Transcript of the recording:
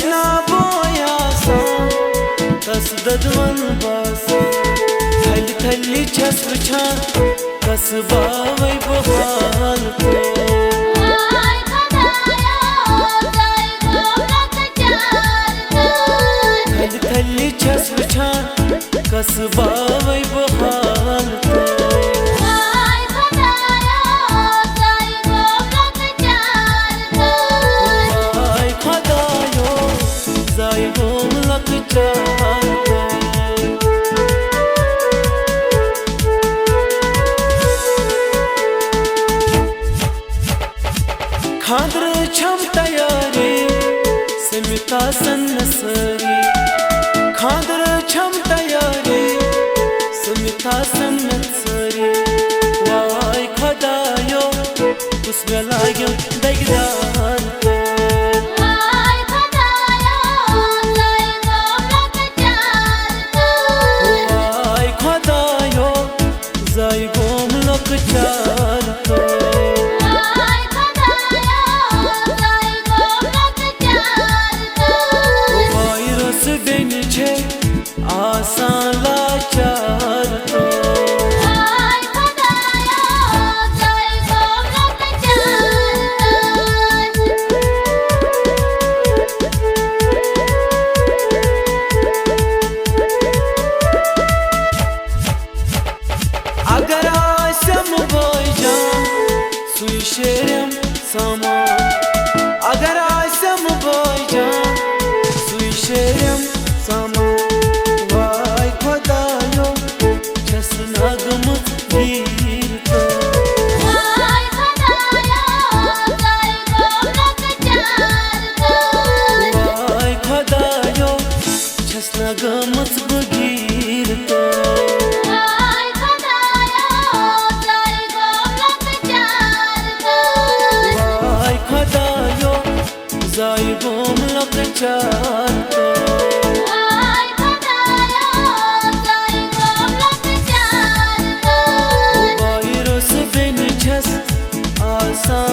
छसना बोया सा कस ददवन बासा थल थली छस वछा कस बावै बहाल को थल थली छस वछा कस बावै बहाल को खादर छम तैयारी समिता सन्नसरी खादर छम तैयारी समिता सन्नसरी वाय खदायो उसमें लाग्यो दगदार आसान लाचार तो अगर आसम बोईजान सुई शेरम सामान अगर आसम बोईजान सुई शेरम सामान गमत बगीर तो वाय खदायो जाय गोम लकचार तो वाय रस बिन छस आसान